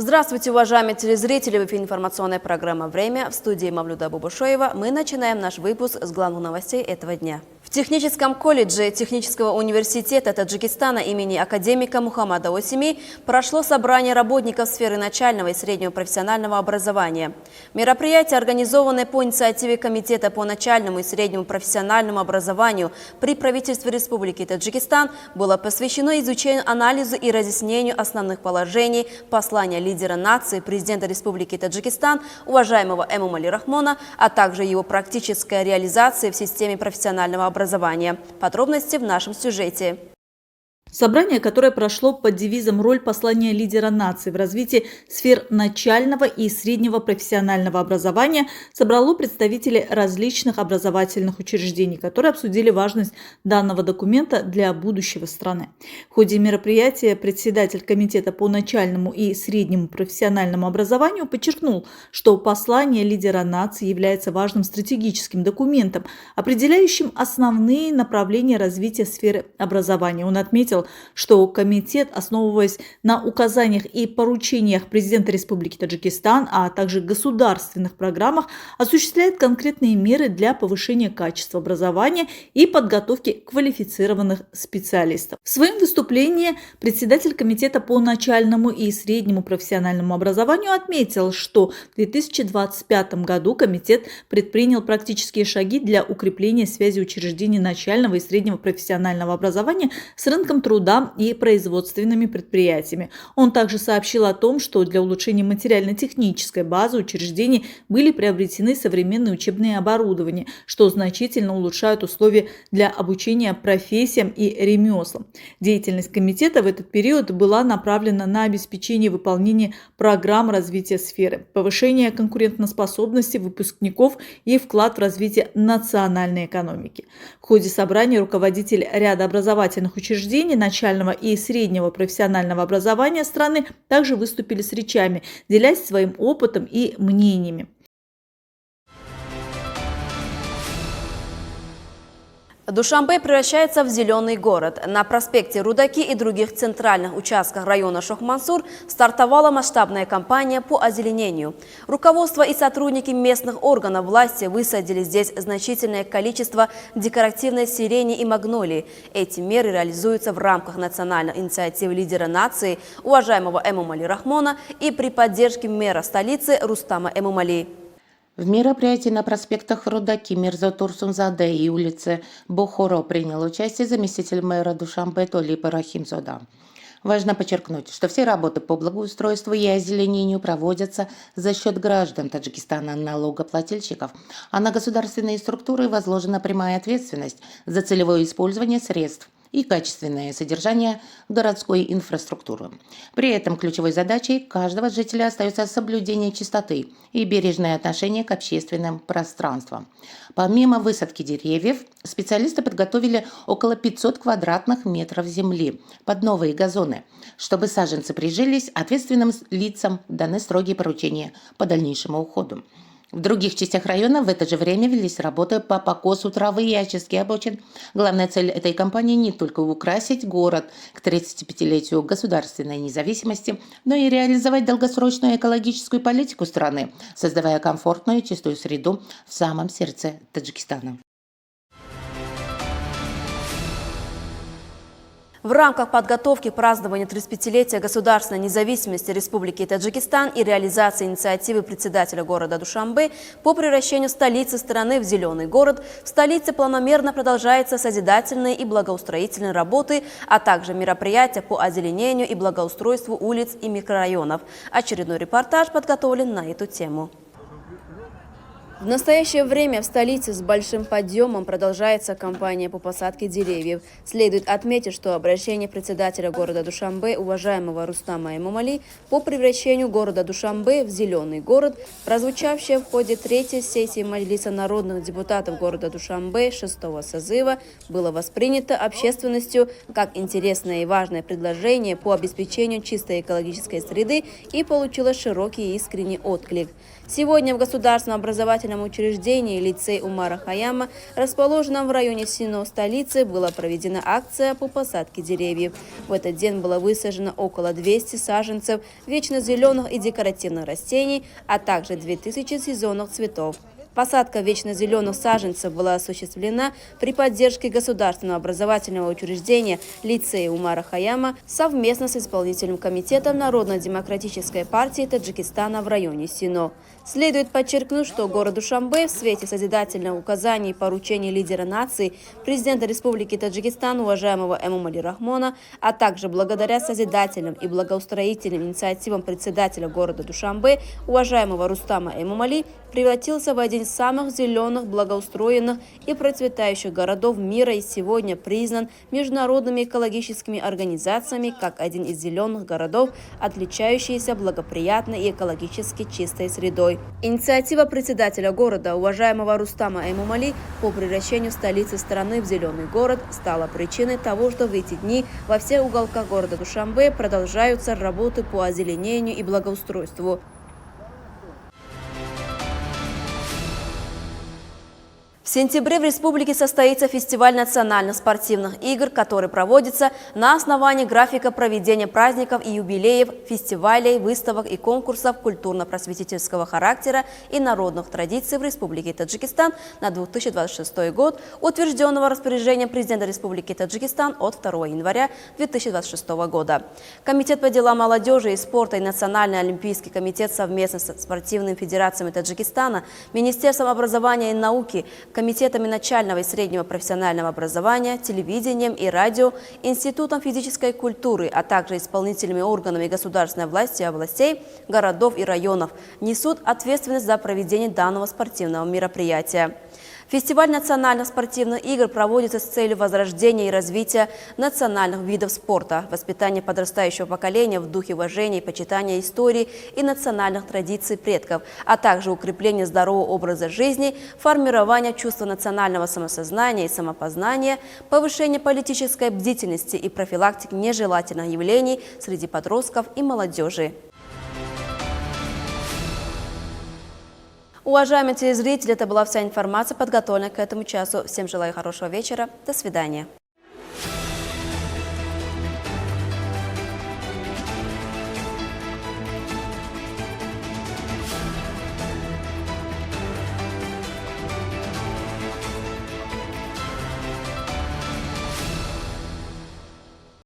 Здравствуйте, уважаемые телезрители! В эфире информационная программа «Время». В студии Мавлюда Бубушоева. Мы начинаем наш выпуск с главных новостей этого дня. В техническом колледже Технического университета Таджикистана имени академика Мухаммада Осими прошло собрание работников сферы начального и среднего профессионального образования. Мероприятие, организованное по инициативе Комитета по начальному и среднему профессиональному образованию при правительстве Республики Таджикистан, было посвящено изучению, анализу и разъяснению основных положений послания лидера нации, президента Республики Таджикистан, уважаемого Эмомали Рахмона, а также его практической реализации в системе профессионального образования. Подробности в нашем сюжете. Собрание, которое прошло под девизом «Роль послания лидера нации в развитии сфер начального и среднего профессионального образования», собрало представителей различных образовательных учреждений, которые обсудили важность данного документа для будущего страны. В ходе мероприятия председатель Комитета по начальному и среднему профессиональному образованию подчеркнул, что послание лидера нации является важным стратегическим документом, определяющим основные направления развития сферы образования. Он отметил, что комитет, основываясь на указаниях и поручениях президента Республики Таджикистан, а также государственных программах, осуществляет конкретные меры для повышения качества образования и подготовки квалифицированных специалистов. В своем выступлении председатель Комитета по начальному и среднему профессиональному образованию отметил, что в 2025 году комитет предпринял практические шаги для укрепления связи учреждений начального и среднего профессионального образования с рынком труда и производственными предприятиями. Он также сообщил о том, что для улучшения материально-технической базы учреждений были приобретены современные учебные оборудования, что значительно улучшают условия для обучения профессиям и ремеслам. Деятельность комитета в этот период была направлена на обеспечение выполнения программ развития сферы, повышение конкурентоспособности выпускников и вклад в развитие национальной экономики. В ходе собрания руководитель ряда образовательных учреждений начального и среднего профессионального образования страны также выступили с речами, делясь своим опытом и мнениями. Душанбе превращается в зеленый город. На проспекте Рудаки и других центральных участках района Шох-Мансур стартовала масштабная кампания по озеленению. Руководство и сотрудники местных органов власти высадили здесь значительное количество декоративной сирени и магнолии. Эти меры реализуются в рамках национальной инициативы лидера нации, уважаемого Эмомали Рахмона, и при поддержке мэра столицы Рустама Эмомали. В мероприятии на проспектах Рудаки, Мирза Турсунзаде и улице Бухоро принял участие заместитель мэра Душанбе Толип Рахимзода. Важно подчеркнуть, что все работы по благоустройству и озеленению проводятся за счет граждан Таджикистана, налогоплательщиков, а на государственные структуры возложена прямая ответственность за целевое использование средств и качественное содержание городской инфраструктуры. При этом ключевой задачей каждого жителя остается соблюдение чистоты и бережное отношение к общественным пространствам. Помимо высадки деревьев, специалисты подготовили около 500 квадратных метров земли под новые газоны. Чтобы саженцы прижились, ответственным лицам даны строгие поручения по дальнейшему уходу. В других частях района в это же время велись работы по покосу травы и очистке обочин. Главная цель этой кампании не только украсить город к 35-летию государственной независимости, но и реализовать долгосрочную экологическую политику страны, создавая комфортную и чистую среду в самом сердце Таджикистана. В рамках подготовки к празднованию 35-летия государственной независимости Республики Таджикистан и реализации инициативы председателя города Душанбе по превращению столицы страны в зеленый город, в столице планомерно продолжаются созидательные и благоустроительные работы, а также мероприятия по озеленению и благоустройству улиц и микрорайонов. Очередной репортаж подготовлен на эту тему. В настоящее время в столице с большим подъемом продолжается кампания по посадке деревьев. Следует отметить, что обращение председателя города Душанбе, уважаемого Рустама Эмомали, по превращению города Душанбе в зеленый город, прозвучавшее в ходе третьей сессии Маджлиса народных депутатов города Душанбе 6-го созыва, было воспринято общественностью как интересное и важное предложение по обеспечению чистой экологической среды и получило широкий и искренний отклик. Сегодня в Государственном образовательном образовательном учреждении лицей Умара Хаяма, расположенном в районе Сино столицы, была проведена акция по посадке деревьев. В этот день было высажено около 200 саженцев вечно зеленых и декоративных растений, а также 2000 сезонных цветов. Посадка вечно зеленых саженцев была осуществлена при поддержке государственного образовательного учреждения лицея Умара Хаяма совместно с исполнительным комитетом Народно-демократической партии Таджикистана в районе Сино. Следует подчеркнуть, что город Душанбе в свете созидательных указаний и поручений лидера нации, президента Республики Таджикистан, уважаемого Эмомали Рахмона, а также благодаря созидательным и благоустроительным инициативам председателя города Душанбе, уважаемого Рустама Эмомали, превратился в один из самых зеленых, благоустроенных и процветающих городов мира и сегодня признан международными экологическими организациями как один из зеленых городов, отличающийся благоприятной и экологически чистой средой. Инициатива председателя города, уважаемого Рустама Эмомали, по превращению столицы страны в зеленый город стала причиной того, что в эти дни во всех уголках города Душанбе продолжаются работы по озеленению и благоустройству. В сентябре в республике состоится фестиваль национальных спортивных игр, который проводится на основании графика проведения праздников и юбилеев, фестивалей, выставок и конкурсов культурно-просветительского характера и народных традиций в Республике Таджикистан на 2026 год, утвержденного распоряжением президента Республики Таджикистан от 2 января 2026 года. Комитет по делам молодежи и спорта и Национальный олимпийский комитет совместно с спортивными федерациями Таджикистана, Министерством образования и науки, комитетами начального и среднего профессионального образования, телевидением и радио, Институтом физической культуры, а также исполнительными органами государственной власти и областей, городов и районов несут ответственность за проведение данного спортивного мероприятия. Фестиваль национальных спортивных игр проводится с целью возрождения и развития национальных видов спорта, воспитания подрастающего поколения в духе уважения и почитания истории и национальных традиций предков, а также укрепления здорового образа жизни, формирования чувства национального самосознания и самопознания, повышения политической бдительности и профилактики нежелательных явлений среди подростков и молодежи. Уважаемые телезрители, это была вся информация, подготовленная к этому часу. Всем желаю хорошего вечера. До свидания.